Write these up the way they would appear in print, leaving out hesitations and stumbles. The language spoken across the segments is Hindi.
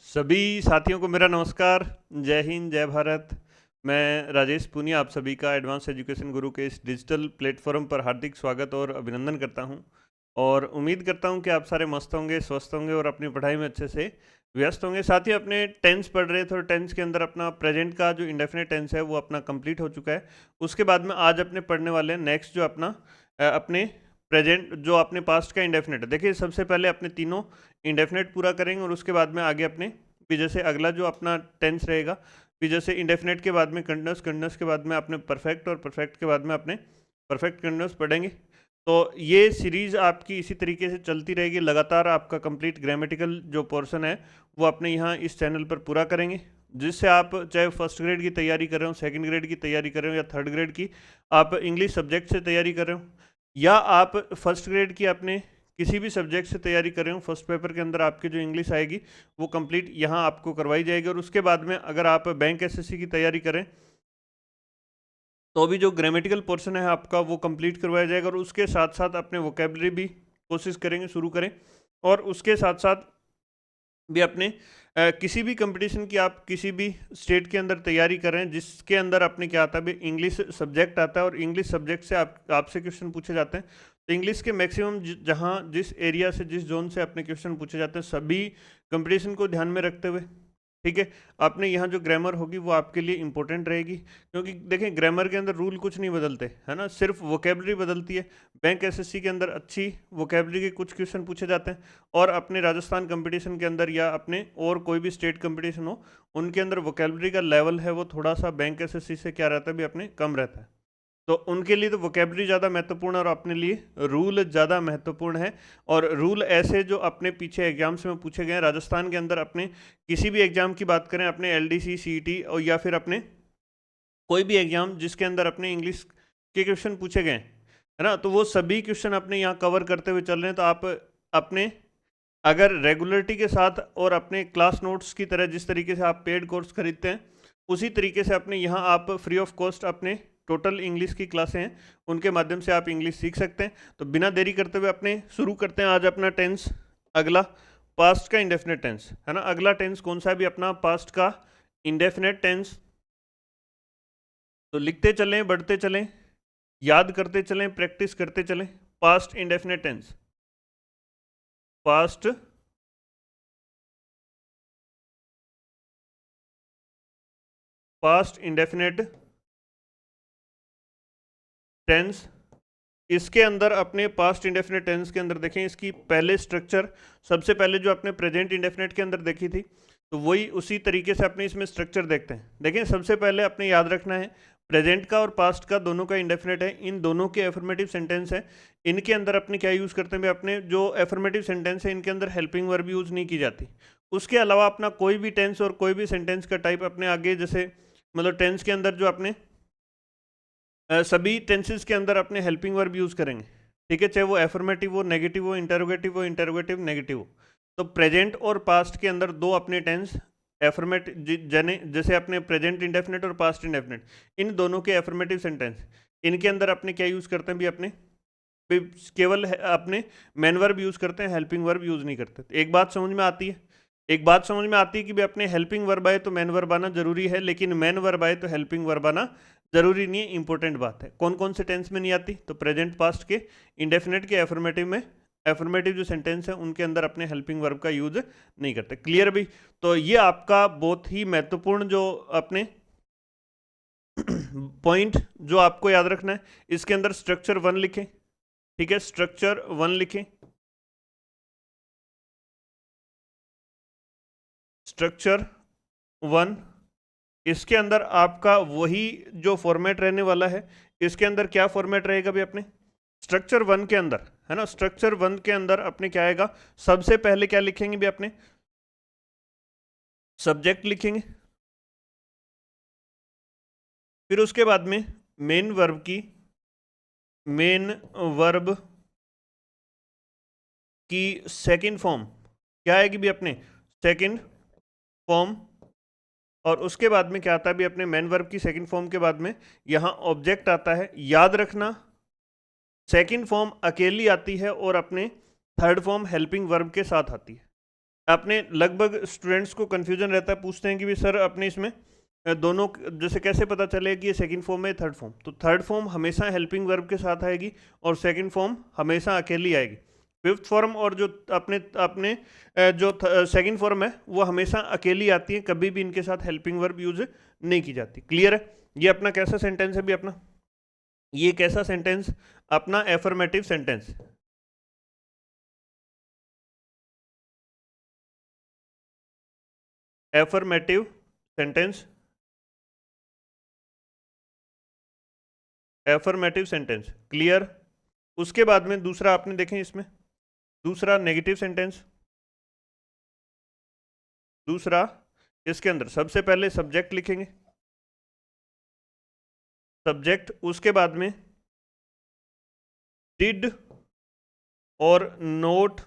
सभी साथियों को मेरा नमस्कार। जय हिंद, जय भारत। मैं राजेश पूनिया आप सभी का एडवांस एजुकेशन गुरु के इस डिजिटल प्लेटफॉर्म पर हार्दिक स्वागत और अभिनंदन करता हूं। और उम्मीद करता हूं कि आप सारे मस्त होंगे, स्वस्थ होंगे और अपनी पढ़ाई में अच्छे से व्यस्त होंगे। साथ ही अपने टेंस पढ़ रहे थे और टेंस के अंदर अपना प्रेजेंट का जो इंडेफिनिट टेंस है वो अपना कंप्लीट हो चुका है। उसके बाद में आज अपने पढ़ने वाले हैं नेक्स्ट जो अपना अपने प्रेजेंट जो अपने पास्ट का इंडेफिनिट है। देखिए, सबसे पहले अपने तीनों इंडेफिनिट पूरा करेंगे और उसके बाद में आगे अपने फिर जैसे अगला जो अपना टेंस रहेगा, फिर जैसे इंडेफिनिट के बाद में कंटिन्यूस, कंटिन्यूस के बाद में अपने परफेक्ट और परफेक्ट के बाद में अपने परफेक्ट कंटिन्यूस पढ़ेंगे। तो ये सीरीज़ आपकी इसी तरीके से चलती रहेगी लगातार। आपका कंप्लीट ग्रामेटिकल जो पोर्शन है वो अपने यहाँ इस चैनल पर पूरा करेंगे, जिससे आप चाहे फर्स्ट ग्रेड की तैयारी कर रहे हो, सेकंड ग्रेड की तैयारी कर रहे हो या थर्ड ग्रेड की आप इंग्लिश सब्जेक्ट से तैयारी कर रहे हो, या आप फर्स्ट ग्रेड की अपने किसी भी सब्जेक्ट से तैयारी कर रहे हो, फर्स्ट पेपर के अंदर आपकी जो इंग्लिश आएगी वो कंप्लीट यहाँ आपको करवाई जाएगी। और उसके बाद में अगर आप बैंक एसएससी की तैयारी करें तो भी जो ग्रामेटिकल पोर्शन है आपका वो कंप्लीट करवाया जाएगा। और उसके साथ साथ अपने वोकेबलरी भी कोशिश करेंगे शुरू करें। और उसके साथ साथ भी अपने किसी भी कंपटीशन की आप किसी भी स्टेट के अंदर तैयारी कर रहे हैं जिसके अंदर अपने क्या आता है, भी इंग्लिश सब्जेक्ट आता है और इंग्लिश सब्जेक्ट से आपसे क्वेश्चन पूछे जाते हैं। तो इंग्लिश के मैक्सिमम जहाँ जिस एरिया से जिस जोन से अपने क्वेश्चन पूछे जाते हैं, सभी कंपटीशन को ध्यान में रखते हुए, ठीक है, आपने यहाँ जो ग्रामर होगी वो आपके लिए इंपॉर्टेंट रहेगी। क्योंकि देखें, ग्रामर के अंदर रूल कुछ नहीं बदलते, है ना, सिर्फ वोकेबलरी बदलती है। बैंक एसएससी के अंदर अच्छी वोकेबलरी के कुछ क्वेश्चन पूछे जाते हैं, और अपने राजस्थान कंपटीशन के अंदर या अपने और कोई भी स्टेट कंपटीशन हो उनके अंदर वोकेबलरी का लेवल है वो थोड़ा सा बैंक एसएससी से क्या रहता है, भी अपने कम रहता है। तो उनके लिए तो वोकेबलरी ज़्यादा महत्वपूर्ण है और अपने लिए रूल ज़्यादा महत्वपूर्ण है। और रूल ऐसे जो अपने पीछे एग्जाम्स में पूछे गए हैं राजस्थान के अंदर, अपने किसी भी एग्जाम की बात करें, अपने एलडीसी, सीईटी और या फिर अपने कोई भी एग्जाम जिसके अंदर अपने इंग्लिश के क्वेश्चन पूछे गए हैं, है ना, तो वो सभी क्वेश्चन अपने यहाँ कवर करते हुए चल रहे हैं। तो आप अपने अगर रेगुलरिटी के साथ और अपने क्लास नोट्स की तरह जिस तरीके से आप पेड कोर्स खरीदते हैं, उसी तरीके से अपने यहाँ आप फ्री ऑफ कॉस्ट अपने टोटल इंग्लिश की क्लासें हैं उनके माध्यम से आप इंग्लिश सीख सकते हैं। तो बिना देरी करते हुए अपने शुरू करते हैं आज अपना टेंस। अगला पास्ट का इंडेफिनेट टेंस, है ना। अगला टेंस कौन सा है, भी अपना पास्ट का इंडेफिनेट टेंस। तो लिखते चलें, बढ़ते चलें, याद करते चलें, प्रैक्टिस करते चलें। Past indefinite tense, past past indefinite tense. इसके अंदर अपने पास्ट इंडेफिनेट टेंस के अंदर देखें, इसकी पहले स्ट्रक्चर सबसे पहले जो अपने प्रेजेंट इंडेफिनेट के अंदर देखी थी, तो वही उसी तरीके से अपने इसमें स्ट्रक्चर देखते हैं। देखें, सबसे पहले अपने याद रखना है प्रेजेंट का और पास्ट का दोनों का इंडेफिनेट है, इन दोनों के एफर्मेटिव सेंटेंस है। इनके अंदर अपने क्या यूज़ करते हैं, अपने जो एफर्मेटिव सेंटेंस है इनके अंदर हेल्पिंग वर्ब यूज़ नहीं की जाती। उसके अलावा अपना कोई भी टेंस और कोई भी सेंटेंस का टाइप अपने आगे जैसे मतलब टेंस के अंदर जो अपने सभी टेंसेस के अंदर अपने हेल्पिंग वर्ब यूज़ करेंगे, ठीक है, चाहे वो एफर्मेटिव हो, नेगेटिव हो, इंटरोगेटिव नेगेटिव हो। तो प्रेजेंट और पास्ट के अंदर दो अपने टेंस एफर्मेटिव जने जैसे अपने प्रेजेंट इंडेफिनेट और पास्ट इंडेफिनेट, इन दोनों के एफर्मेटिव सेंटेंस इनके अंदर अपने क्या यूज़ करते हैं, भी अपने भी केवल अपने मेन वर्ब यूज़ करते हैं, हेल्पिंग वर्ब यूज़ नहीं करते। तो एक बात समझ में आती है, एक बात समझ में आती है कि भी अपने हेल्पिंग वर्ब आए तो मेन वर्ब आना जरूरी है, लेकिन मेन वर्ब आए तो हेल्पिंग वर्ब आना जरूरी नहीं है। इंपॉर्टेंट बात है। कौन कौन से टेंस में नहीं आती, तो प्रेजेंट पास्ट के इंडेफिनेट के एफर्मेटिव में, एफर्मेटिव जो सेंटेंस है उनके अंदर अपने हेल्पिंग वर्ब का यूज नहीं करते। क्लियर भी। तो ये आपका बहुत ही महत्वपूर्ण जो अपने पॉइंट जो आपको याद रखना है, इसके अंदर स्ट्रक्चर वन लिखें, ठीक है, स्ट्रक्चर वन लिखें, स्ट्रक्चर वन। इसके अंदर आपका वही जो फॉर्मेट रहने वाला है, इसके अंदर क्या फॉर्मेट रहेगा भी अपने स्ट्रक्चर वन के अंदर, है ना, स्ट्रक्चर वन के अंदर अपने क्या आएगा, सबसे पहले क्या लिखेंगे भी अपने सब्जेक्ट लिखेंगे, फिर उसके बाद में मेन वर्ब की मेन वर्ब की सेकंड फॉर्म क्या आएगी भी अपने सेकंड फॉर्म। और उसके बाद में क्या आता है भी अपने मेन वर्ब की सेकंड फॉर्म के बाद में यहाँ ऑब्जेक्ट आता है। याद रखना सेकंड फॉर्म अकेली आती है और अपने थर्ड फॉर्म हेल्पिंग वर्ब के साथ आती है। अपने लगभग स्टूडेंट्स को कन्फ्यूजन रहता है, पूछते हैं कि भी सर अपने इसमें दोनों जैसे कैसे पता चले कि ये सेकंड फॉर्म है थर्ड फॉर्म। तो थर्ड फॉर्म हमेशा हेल्पिंग वर्ब के साथ आएगी और सेकंड फॉर्म हमेशा अकेली आएगी। फिफ्थ फॉर्म और जो अपने अपने जो सेकंड फॉर्म है वो हमेशा अकेली आती है, कभी भी इनके साथ हेल्पिंग वर्ब यूज नहीं की जाती। क्लियर है? ये अपना कैसा सेंटेंस है भी अपना, ये कैसा सेंटेंस? अपना affirmative sentence. Affirmative sentence, affirmative sentence. Clear? उसके बाद में दूसरा आपने देखें इसमें, दूसरा नेगेटिव सेंटेंस। दूसरा इसके अंदर सबसे पहले सब्जेक्ट लिखेंगे, सब्जेक्ट, उसके बाद में डिड और नोट,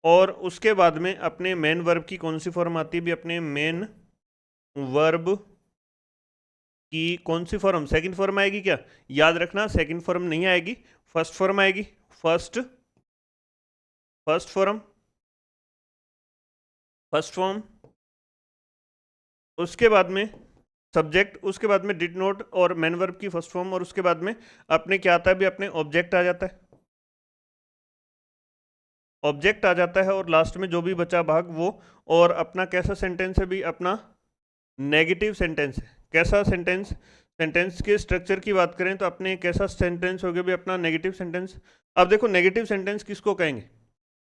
और उसके बाद में अपने मेन वर्ब की कौन सी फॉर्म आती है भी अपने मेन वर्ब की कौन सी फॉर्म? सेकंड फॉर्म आएगी क्या? याद रखना सेकंड फॉर्म नहीं आएगी, फर्स्ट फॉर्म आएगी। फर्स्ट फॉर्म, फर्स्ट फॉर्म, उसके बाद में सब्जेक्ट, उसके बाद में डिड नोट और मेन वर्ब की फर्स्ट फॉर्म, और उसके बाद में अपने क्या आता है भी अपने ऑब्जेक्ट आ जाता है, ऑब्जेक्ट आ जाता है, और लास्ट में जो भी बचा भाग वो। और अपना कैसा सेंटेंस है भी अपना? नेगेटिव सेंटेंस है। कैसा सेंटेंस? सेंटेंस के स्ट्रक्चर की बात करें तो अपने कैसा सेंटेंस हो गया भी अपना? Negative sentence. अब देखो नेगेटिव सेंटेंस किसको कहेंगे,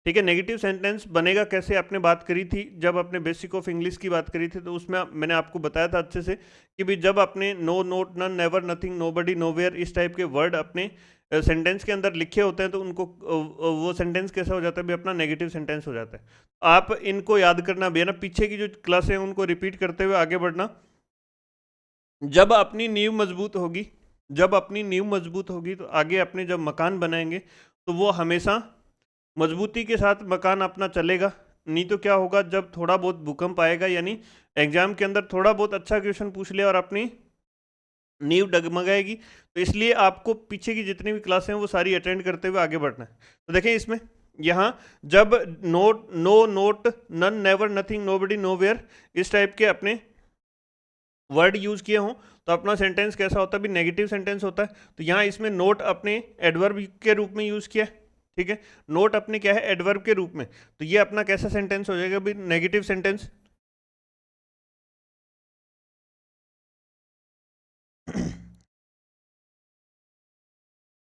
ठीक है? नेगेटिव सेंटेंस बनेगा कैसे, आपने बात करी थी जब आपने बेसिक ऑफ इंग्लिश की बात करी थी, तो उसमें मैंने आपको बताया था अच्छे से कि भी जब आपने no, not, none, never, nothing, nobody, nowhere इस टाइप के वर्ड अपने सेंटेंस के अंदर लिखे होते हैं तो उनको वो सेंटेंस कैसा हो जाता है भी अपना? नेगेटिव सेंटेंस हो जाता है। आप इनको याद करना भी है ना, पीछे की जो क्लासें हैं उनको रिपीट करते हुए आगे बढ़ना। जब अपनी नींव मजबूत होगी, जब अपनी नींव मजबूत होगी तो आगे अपने जब मकान बनाएंगे तो वो हमेशा मजबूती के साथ मकान अपना चलेगा। नहीं तो क्या होगा, जब थोड़ा बहुत भूकंप आएगा, यानी एग्जाम के अंदर थोड़ा बहुत अच्छा क्वेश्चन पूछ लिया और अपनी नींव डगमगाएगी। तो इसलिए आपको पीछे की जितनी भी क्लासें हैं वो सारी अटेंड करते हुए आगे बढ़ना है। तो देखें इसमें यहाँ जब not, no, not, none, never, nothing, nobody, nowhere इस टाइप के अपने वर्ड यूज किए हों तो अपना सेंटेंस कैसा होता है भी? नेगेटिव सेंटेंस होता है। तो यहाँ इसमें नोट अपने एडवर्ब के रूप में यूज किया है, ठीक है? नोट अपने क्या है? एडवर्ब के रूप में। तो ये अपना कैसा सेंटेंस हो जाएगा भी? Negative sentence.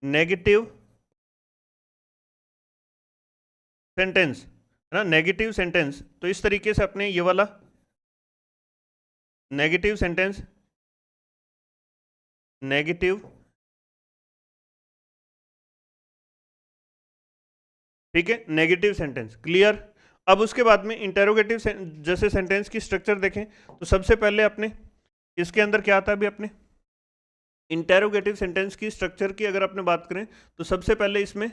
नेगेटिव सेंटेंस है ना, नेगेटिव सेंटेंस। तो इस तरीके से अपने ये वाला नेगेटिव सेंटेंस, नेगेटिव, ठीक है, नेगेटिव सेंटेंस। क्लियर? अब उसके बाद में इंटेरोगेटिव जैसे सेंटेंस की स्ट्रक्चर देखें तो सबसे पहले अपने इसके अंदर क्या आता है भी अपने? इंटेरोगेटिव सेंटेंस की स्ट्रक्चर की अगर अपने बात करें तो सबसे पहले इसमें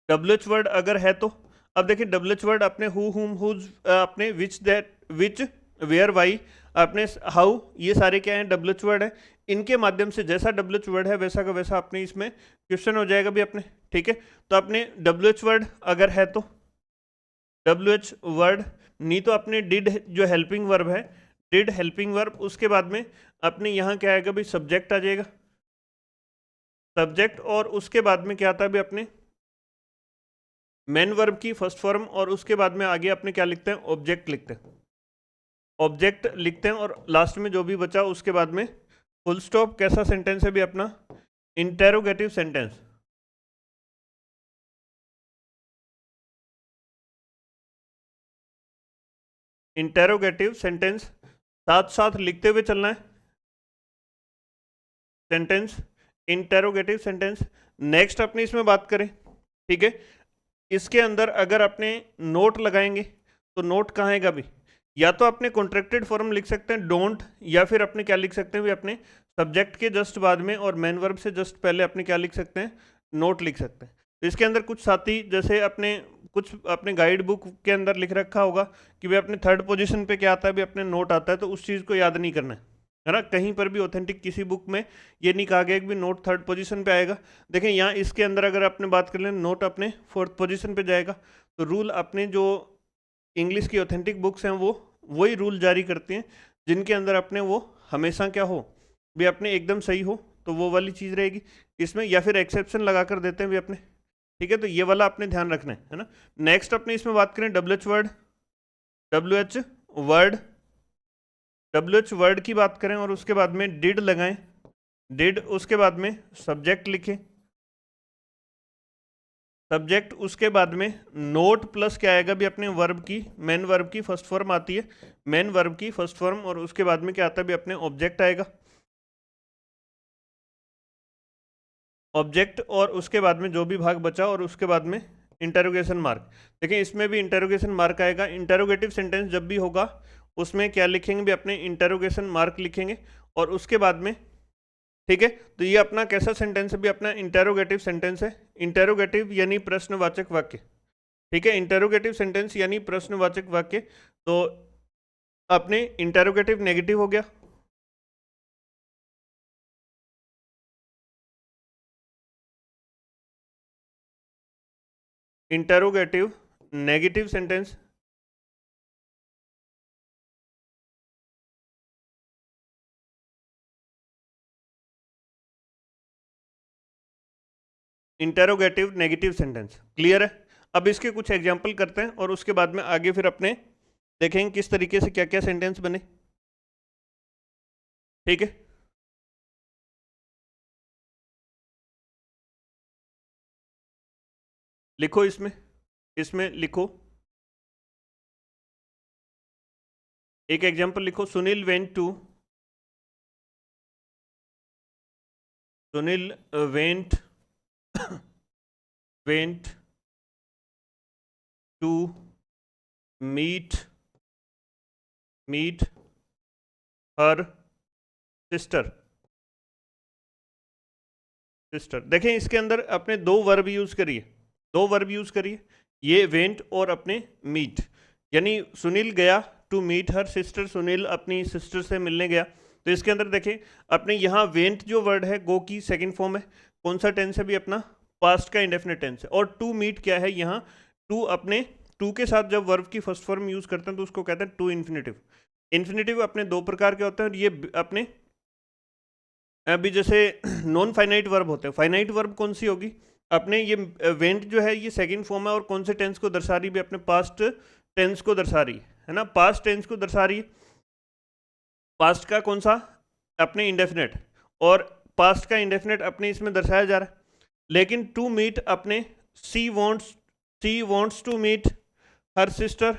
डब्ल्यूएच वर्ड अगर है तो, अब देखिए डब्ल्यूएच वर्ड अपने हु, हुम, हुज, अपने विच, दैट, विच, वेयर, वाई, अपने हाउ, ये सारे क्या हैं? डब्ल्यूएच वर्ड है। इनके माध्यम से जैसा डब्ल्यूएच वर्ड है वैसा का वैसा अपने इसमें क्वेश्चन हो जाएगा भी अपने, ठीक है? तो अपने डब्ल्यूएच वर्ड अगर है तो डब्ल्यूएच वर्ड, नहीं तो अपने डिड जो हेल्पिंग वर्ब है, डिड हेल्पिंग वर्ब, उसके बाद में अपने यहाँ क्या आएगा भी? सब्जेक्ट आ जाएगा, सब्जेक्ट, और उसके बाद में क्या आता है भी अपने? मेन वर्ब की फर्स्ट फॉर्म, और उसके बाद में आगे अपने क्या लिखते हैं? ऑब्जेक्ट लिखते हैं, ऑब्जेक्ट लिखते हैं, और लास्ट में जो भी बचा उसके बाद में फुल स्टॉप। कैसा सेंटेंस है भी अपना? Interrogative sentence. इंटेरोगेटिव सेंटेंस, साथ साथ लिखते हुए चलना है, सेंटेंस, इंटेरोगेटिव सेंटेंस। नेक्स्ट अपने इसमें बात करें, ठीक है, इसके अंदर अगर अपने नोट लगाएंगे तो नोट कहाँ आएगा भी? या तो अपने कॉन्ट्रैक्टेड फॉर्म लिख सकते हैं डोंट, या फिर अपने क्या लिख सकते हैं भी अपने? सब्जेक्ट के जस्ट बाद में और मेन वर्ब से जस्ट पहले अपने क्या लिख सकते हैं? नोट लिख सकते हैं। तो इसके अंदर कुछ साथी जैसे अपने कुछ अपने गाइड बुक के अंदर लिख रखा होगा कि भाई अपने थर्ड पोजीशन पे क्या आता है भी? अपने नोट आता है, तो उस चीज़ को याद नहीं करना है, है ना। कहीं पर भी ऑथेंटिक किसी बुक में ये नहीं कहा गया कि भी नोट 3rd पोजीशन पे आएगा। देखें यहाँ इसके अंदर अगर अपने बात कर लें, नोट अपने 4th पोजीशन पे जाएगा। तो रूल अपने जो इंग्लिश की ऑथेंटिक बुक्स हैं वो वही रूल जारी करती हैं जिनके अंदर अपने वो हमेशा क्या हो भी अपने एकदम सही हो, तो वो वाली चीज़ रहेगी इसमें, या फिर एक्सेप्शन लगा कर देते हैं भी अपने, ठीक है। तो ये वाला अपने ध्यान रखना है ना। नेक्स्ट अपने इसमें बात करें WH word, WH word, WH word की बात करें और उसके बाद में डिड लगाएं, डिड, उसके बाद में सब्जेक्ट लिखें, सब्जेक्ट, उसके बाद में नोट प्लस क्या आएगा भी अपने वर्ब की, मेन वर्ब की फर्स्ट फॉर्म आती है, मेन वर्ब की फर्स्ट फॉर्म, और उसके बाद में क्या आता है भी अपने ऑब्जेक्ट आएगा, ऑब्जेक्ट, और उसके बाद में जो भी भाग बचा और उसके बाद में इंटेरोगेशन मार्क। देखिए इसमें भी इंटेरोगेशन मार्क आएगा। इंटेरोगेटिव सेंटेंस जब भी होगा उसमें क्या लिखेंगे भी अपने इंटेरोगेशन मार्क लिखेंगे, और उसके बाद में, ठीक है। तो ये अपना कैसा सेंटेंस है भी अपना इंटेरोगेटिव सेंटेंस है। इंटेरोगेटिव यानी प्रश्नवाचक वाक्य, ठीक है। इंटेरोगेटिव सेंटेंस यानी प्रश्नवाचक वाक्य। तो अपने इंटेरोगेटिव नेगेटिव हो गया, interrogative negative sentence, interrogative negative sentence, clear है। अब इसके कुछ एग्जांपल करते हैं और उसके बाद में आगे फिर अपने देखेंगे किस तरीके से क्या क्या सेंटेंस बने, ठीक है। लिखो इसमें, इसमें लिखो एक एग्जांपल लिखो, Sunil went to, Sunil went went to meet meet her sister, sister. देखें इसके अंदर अपने दो वर्ब यूज करिए, दो वर्ब यूज करिए, ये वेंट और अपने मीट, यानी सुनील गया to meet her sister, Sunil अपनी सिस्टर से मिलने गया। तो इसके अंदर देखें अपने यहाँ वेंट जो वर्ड है गो की सेकंड फॉर्म है, कौन सा टेंस है भी अपना पास्ट का इंडेफिनिट टेंस है, और टू मीट क्या है यहाँ, टू अपने टू के साथ जब वर्ब की फर्स्ट फॉर्म यूज करते हैं तो उसको कहते हैं टू इन्फिनेटिव। इन्फिनेटिव अपने दो प्रकार के होते हैं, और ये अपने अभी जैसे नॉन फाइनाइट वर्ब होते हैं, फाइनाइट वर्ब कौन सी होगी अपने, ये वेंट जो है ये सेकंड फॉर्म है, और कौन से टेंस को दर्शा रही है, अपने पास्ट टेंस को दर्शा रही है ना, पास्ट टेंस को दर्शा रही है। पास्ट का कौन सा अपने इंडेफिनेट, और पास्ट का इंडेफिनेट अपने इसमें दर्शाया जा रहा है। लेकिन टू मीट अपने she wants to meet her sister,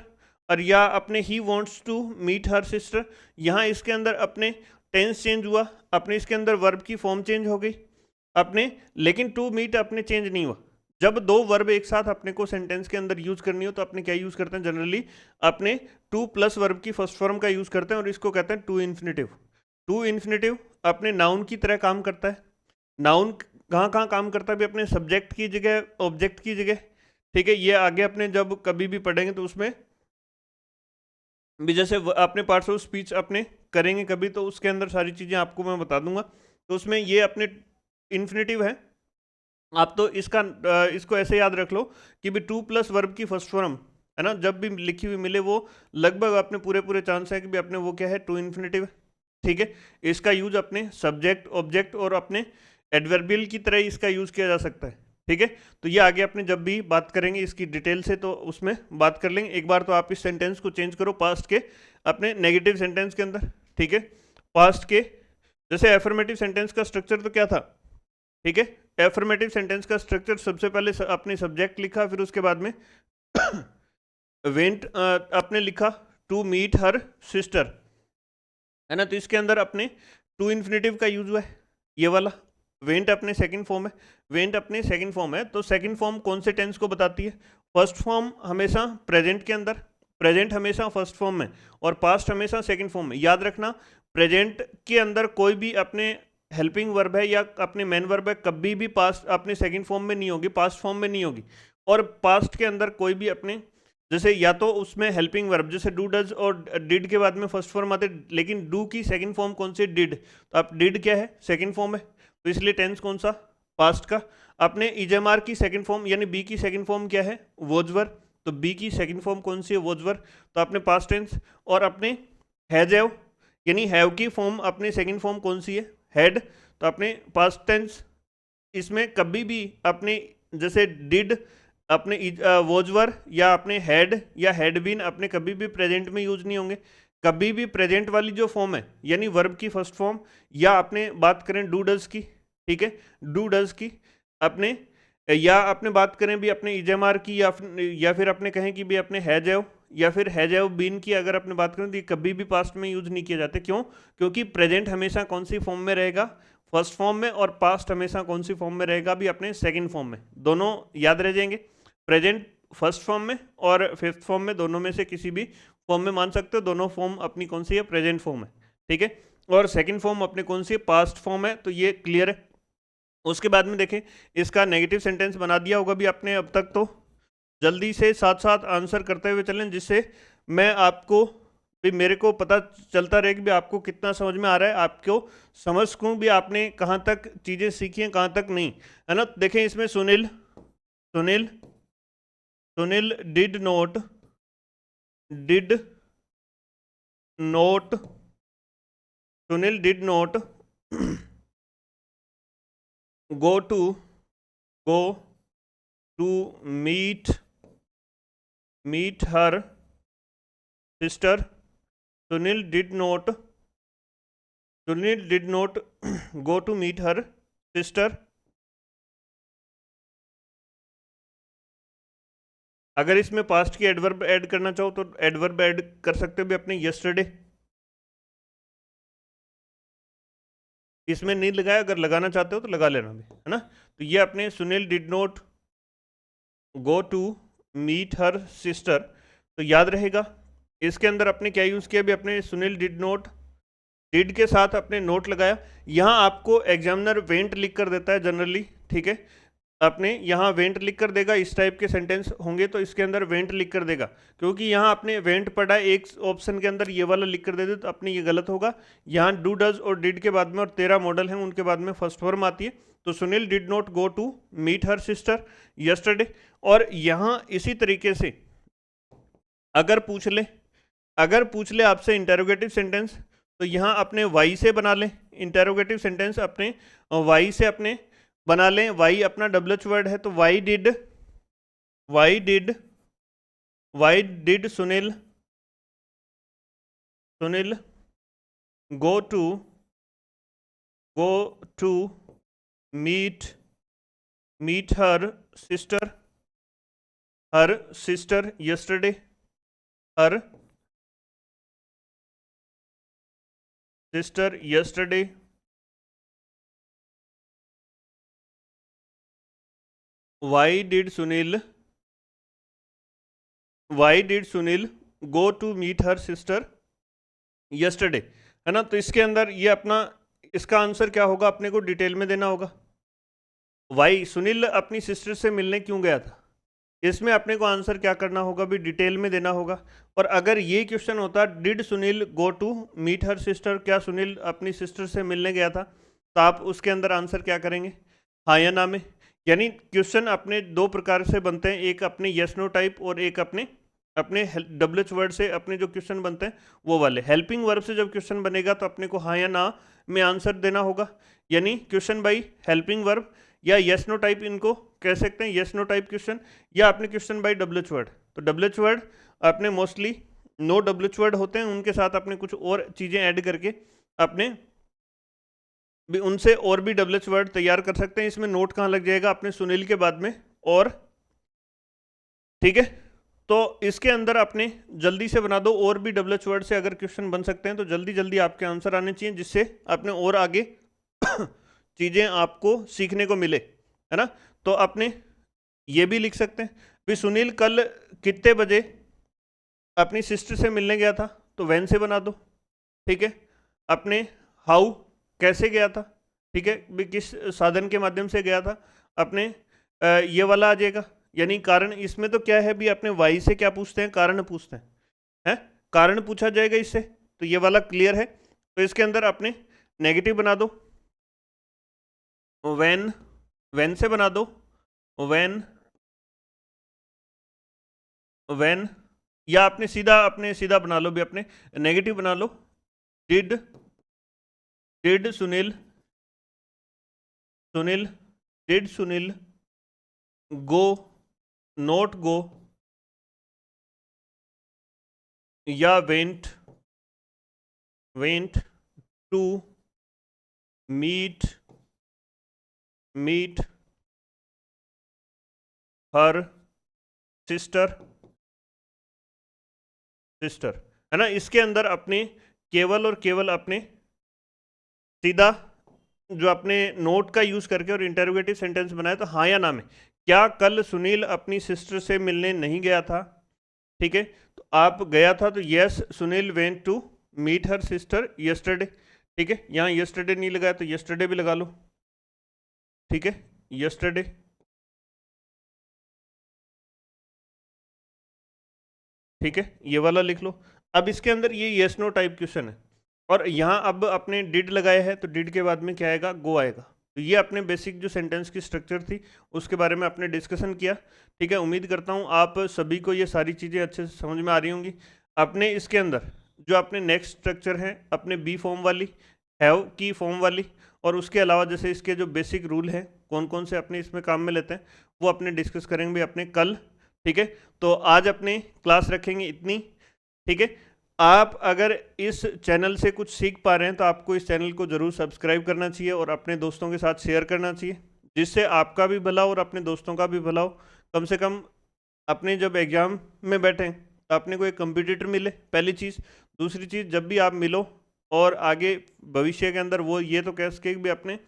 और या अपने ही wants to meet her sister, यहाँ इसके अंदर अपने टेंस चेंज हुआ, अपने इसके अंदर वर्ब की फॉर्म चेंज हो गई अपने, लेकिन टू मीट अपने चेंज नहीं हुआ। जब दो वर्ब एक साथ अपने को सेंटेंस के अंदर यूज करनी हो तो अपने क्या यूज करते हैं, जनरली अपने टू प्लस वर्ब की फर्स्ट फॉर्म का यूज करते हैं, और इसको कहते हैं टू इन्फिनेटिव। टू इन्फिनेटिव अपने नाउन की तरह काम करता है। नाउन कहाँ कहाँ काम करता है भी अपने सब्जेक्ट की जगह, ऑब्जेक्ट की जगह, ठीक है। ये आगे अपने जब कभी भी पढ़ेंगे तो उसमें भी जैसे अपने पार्ट्स ऑफ स्पीच अपने करेंगे कभी, तो उसके अंदर सारी चीज़ें आपको मैं बता दूंगा। तो उसमें ये अपने इन्फिनेटिव है। आप तो इसका इसको ऐसे याद रख लो कि भी टू प्लस वर्ब की फर्स्ट फॉर्म है ना, जब भी लिखी हुई मिले वो लगभग अपने पूरे पूरे चांस है कि भी अपने वो क्या है, टू इन्फिनेटिव है, ठीक है। इसका यूज अपने सब्जेक्ट, ऑब्जेक्ट और अपने एडवर्बियल की तरह इसका यूज किया जा सकता है, ठीक है। तो ये आगे अपने जब भी बात करेंगे इसकी डिटेल से तो उसमें बात कर लेंगे। एक बार तो आप इस सेंटेंस को चेंज करो पास्ट के अपने नेगेटिव सेंटेंस के अंदर, ठीक है। पास्ट के जैसे एफर्मेटिव सेंटेंस का स्ट्रक्चर तो क्या था, ठीक है। एफर्मेटिव सेंटेंस का स्ट्रक्चर सबसे पहले अपने सब्जेक्ट लिखा, फिर उसके बाद में वेंट आपने लिखा टू मीट हर सिस्टर, है ना। तो इसके अंदर अपने टू इन्फिनेटिव का यूज हुआ है, ये वाला वेंट अपने सेकंड फॉर्म है, वेंट अपने सेकंड फॉर्म है। तो सेकंड फॉर्म कौन से टेंस को बताती है, फर्स्ट फॉर्म हमेशा प्रेजेंट के अंदर, प्रेजेंट हमेशा फर्स्ट फॉर्म में, और पास्ट हमेशा सेकंड फॉर्म में। याद रखना प्रेजेंट के अंदर कोई भी अपने हेल्पिंग वर्ब है या अपने मेन वर्ब है कभी भी पास्ट अपने सेकंड फॉर्म में नहीं होगी, पास्ट फॉर्म में नहीं होगी। और पास्ट के अंदर कोई भी अपने जैसे या तो उसमें हेल्पिंग वर्ब जैसे डू डज और डिड के बाद में फर्स्ट फॉर्म आते, लेकिन डू की सेकंड फॉर्म कौन सी? डिड। तो आप डिड क्या है? सेकंड फॉर्म है, तो इसलिए टेंस कौन सा? पास्ट का। अपने इजमार की सेकंड फॉर्म यानी बी की सेकंड फॉर्म क्या है? वोजवर। तो बी की सेकंड फॉर्म कौन सी है? वोजवर। तो अपने पास्ट टेंस। और अपने हैव यानी हैव की फॉर्म अपनी सेकंड फॉर्म कौन सी है? हैड। तो अपने पास्ट टेंस इसमें कभी भी अपने जैसे डिड अपने वोजवर या अपने हैड या हैड बीन अपने कभी भी प्रेजेंट में यूज नहीं होंगे। कभी भी प्रेजेंट वाली जो फॉर्म है यानी वर्ब की फर्स्ट फॉर्म, या अपने बात करें डू डज की, ठीक है, डू डज की अपने, या अपने बात करें भी अपने इजमार की, या फिर अपने कहें कि भी अपने हैजेव या फिर हैजेव बीन की, अगर अपने बात करें तो ये कभी भी पास्ट में यूज नहीं किए जाते। क्यों? क्योंकि प्रेजेंट हमेशा कौन सी फॉर्म में रहेगा? फर्स्ट फॉर्म में। और पास्ट हमेशा कौन सी फॉर्म में रहेगा? भी अपने सेकंड फॉर्म में। दोनों याद रह जाएंगे, प्रेजेंट फर्स्ट फॉर्म में और फिफ्थ फॉर्म में, दोनों में से किसी भी फॉर्म में मान सकते हो। दोनों फॉर्म अपनी कौन सी है? प्रेजेंट फॉर्म है, ठीक है। और सेकंड फॉर्म अपने कौन सी है? पास्ट फॉर्म है। तो ये क्लियर है। उसके बाद में देखें, इसका नेगेटिव सेंटेंस बना दिया होगा भी आपने अब तक, तो जल्दी से साथ साथ आंसर करते हुए चलें, जिससे मैं आपको भी, मेरे को पता चलता रहे कि भी आपको कितना समझ में आ रहा है, आपको समझ सकूं भी आपने कहाँ तक चीज़ें सीखी हैं, कहाँ तक नहीं, है ना। देखें इसमें Sunil Sunil Sunil did note Sunil did note go to go to meet her sister. Sunil did not go to meet her sister. अगर इसमें पास्ट की एडवर्ब ऐड करना चाहो तो एडवर्ब ऐड कर सकते हो भी अपने यस्टरडे। इसमें नहीं लगाया, अगर लगाना चाहते हो तो लगा लेना भी, है ना। तो ये अपने Sunil did not go to meet her sister, तो याद रहेगा। इसके अंदर अपने क्या यूज़ किया भी? अपने सुनील डिड नॉट, डिड के साथ अपने नोट लगाया। यहाँ आपको एग्जामिनर वेंट लिख कर देता है जनरली, ठीक है। अपने यहाँ वेंट लिख कर देगा, इस टाइप के सेंटेंस होंगे तो इसके अंदर वेंट लिख कर देगा, क्योंकि यहाँ आपने वेंट पढ़ा एक ऑप्शन के अंदर ये वाला लिख कर दे दे तो अपने ये गलत होगा। यहाँ डू डज और डिड के बाद में और 13 मॉडल हैं उनके बाद में फर्स्ट फॉर्म आती है। तो Sunil did not go to meet her sister yesterday. और यहाँ इसी तरीके से अगर पूछ ले आपसे इंटेरोगेटिव सेंटेंस, तो यहाँ अपने वाई से बना लें इंटेरोगेटिव सेंटेंस, अपने वाई से अपने बना लें। वाई अपना डब्ल्यूएच वर्ड है, तो why did Sunil go to meet her sister yesterday. Her sister yesterday. Why did Sunil go to meet her sister yesterday, है ना। तो इसके अंदर ये अपना, इसका आंसर क्या होगा? अपने को डिटेल में देना होगा। वाई सुनील अपनी सिस्टर से मिलने क्यों गया था, इसमें अपने को आंसर क्या करना होगा भी? डिटेल में देना होगा। और अगर ये क्वेश्चन होता did Sunil go to meet her sister, क्या सुनील अपनी सिस्टर से मिलने गया था, तो आप उसके अंदर आंसर क्या करेंगे? हाँ या ना में। यानी क्वेश्चन अपने दो प्रकार से बनते हैं, एक अपने यस नो टाइप और एक अपने डब्ल्यूएच वर्ड से अपने जो क्वेश्चन बनते हैं वो वाले। हेल्पिंग वर्ब से जब क्वेश्चन बनेगा तो अपने को हाँ या ना में आंसर देना होगा। यानी क्वेश्चन बाई हेल्पिंग वर्ब या यस नो टाइप इनको कह सकते हैं, यस नो टाइप क्वेश्चन, या अपने क्वेश्चन बाई डब्ल्यूएच वर्ड। तो डब्ल्यूएच वर्ड अपने मोस्टली नो डब्ल्यूएच वर्ड होते हैं, उनके साथ अपने कुछ और चीज़ें ऐड करके अपने भी उनसे और भी डब्ल्यूएच वर्ड तैयार कर सकते हैं। इसमें नोट कहाँ लग जाएगा? अपने सुनील के बाद में और, ठीक है। तो इसके अंदर अपने जल्दी से बना दो, और भी डब्ल्यूएच वर्ड से अगर क्वेश्चन बन सकते हैं तो जल्दी जल्दी आपके आंसर आने चाहिए, जिससे अपने और आगे चीज़ें आपको सीखने को मिले, है ना। तो अपने ये भी लिख सकते हैं भी सुनील कल कितने बजे अपनी सिस्टर से मिलने गया था, तो वैन से बना दो, ठीक है। अपने हाउ कैसे गया था, ठीक है, भी किस साधन के माध्यम से गया था, अपने ये वाला आ जाएगा। यानी कारण, इसमें तो क्या है भी, अपने वाई से क्या पूछते हैं, कारण पूछते हैं, कारण पूछा जाएगा इससे, तो ये वाला क्लियर है। तो इसके अंदर अपने नेगेटिव बना दो, व्हेन से बना दो, व्हेन या अपने सीधा बना लो भी, अपने नेगेटिव बना लो, did Sunil did Sunil go, not go, या went to meet her sister, है ना। इसके अंदर अपने केवल और केवल अपने सीधा जो अपने नोट का यूज करके और इंटरोगेटिव सेंटेंस बनाया, तो हाँ या ना में, क्या कल सुनील अपनी सिस्टर से मिलने नहीं गया था, ठीक है। तो आप गया था, तो yes Sunil went to meet her sister yesterday, ठीक है। यहाँ यस्टरडे नहीं लगाया तो यस्टरडे भी लगा लो, ठीक है, यस्टरडे, ठीक है, ये वाला लिख लो। अब इसके अंदर ये यस नो टाइप क्वेश्चन है, और यहाँ अब अपने डिड लगाया है, तो डिड के बाद में क्या आएगा, गो आएगा। तो ये अपने बेसिक जो सेंटेंस की स्ट्रक्चर थी उसके बारे में आपने डिस्कशन किया, ठीक है। उम्मीद करता हूँ आप सभी को ये सारी चीज़ें अच्छे से समझ में आ रही होंगी। अपने इसके अंदर जो अपने नेक्स्ट स्ट्रक्चर है, अपने बी फॉर्म वाली, हैव की फॉर्म वाली, और उसके अलावा जैसे इसके जो बेसिक रूल है, कौन कौन से अपने इसमें काम में लेते हैं, वो अपने डिस्कस करेंगे अपने कल, ठीक है। तो आज अपने क्लास रखेंगे इतनी, ठीक है। आप अगर इस चैनल से कुछ सीख पा रहे हैं तो आपको इस चैनल को ज़रूर सब्सक्राइब करना चाहिए और अपने दोस्तों के साथ शेयर करना चाहिए, जिससे आपका भी भला और अपने दोस्तों का भी भला हो। कम से कम अपने जब एग्ज़ाम में बैठें तो अपने को एक कंपटीटर मिले, पहली चीज़। दूसरी चीज़, जब भी आप मिलो और आगे भविष्य के अंदर वो ये तो कह सके भी अपने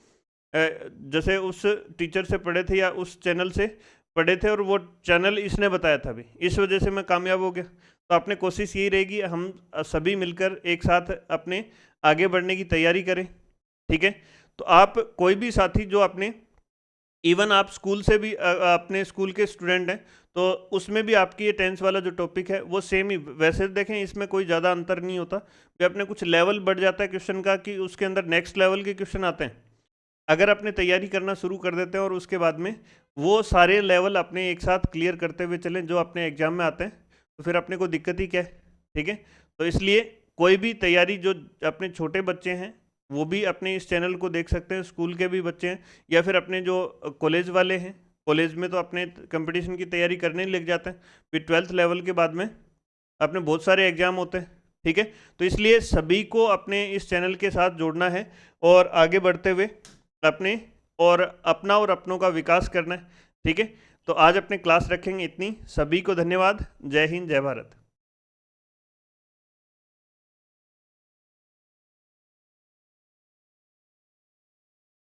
जैसे उस टीचर से पढ़े थे या उस चैनल से पढ़े थे और वो चैनल इसने बताया था भी, इस वजह से मैं कामयाब हो गया। तो अपने कोशिश यही रहेगी हम सभी मिलकर एक साथ अपने आगे बढ़ने की तैयारी करें, ठीक है। तो आप कोई भी साथी जो अपने, इवन आप स्कूल से भी अपने स्कूल के स्टूडेंट हैं, तो उसमें भी आपकी ये टेंस वाला जो टॉपिक है वो सेम ही, वैसे देखें इसमें कोई ज़्यादा अंतर नहीं होता, भी अपने कुछ लेवल बढ़ जाता है क्वेश्चन का, कि उसके अंदर नेक्स्ट लेवल के क्वेश्चन आते हैं। अगर अपने तैयारी करना शुरू कर देते हैं और उसके बाद में वो सारे लेवल अपने एक साथ क्लियर करते हुए चलें जो अपने एग्जाम में आते हैं, तो फिर अपने को दिक्कत ही क्या है, ठीक है। तो इसलिए कोई भी तैयारी, जो अपने छोटे बच्चे हैं वो भी अपने इस चैनल को देख सकते हैं, स्कूल के भी बच्चे हैं, या फिर अपने जो कॉलेज वाले हैं, कॉलेज में तो अपने कंपटीशन की तैयारी करने लग जाते हैं, फिर 12th लेवल के बाद में अपने बहुत सारे एग्जाम होते हैं, ठीक है। तो इसलिए सभी को अपने इस चैनल के साथ जोड़ना है और आगे बढ़ते हुए अपने और अपना और अपनों का विकास करना है, ठीक है। तो आज अपने क्लास रखेंगे इतनी, सभी को धन्यवाद, जय हिंद जय भारत।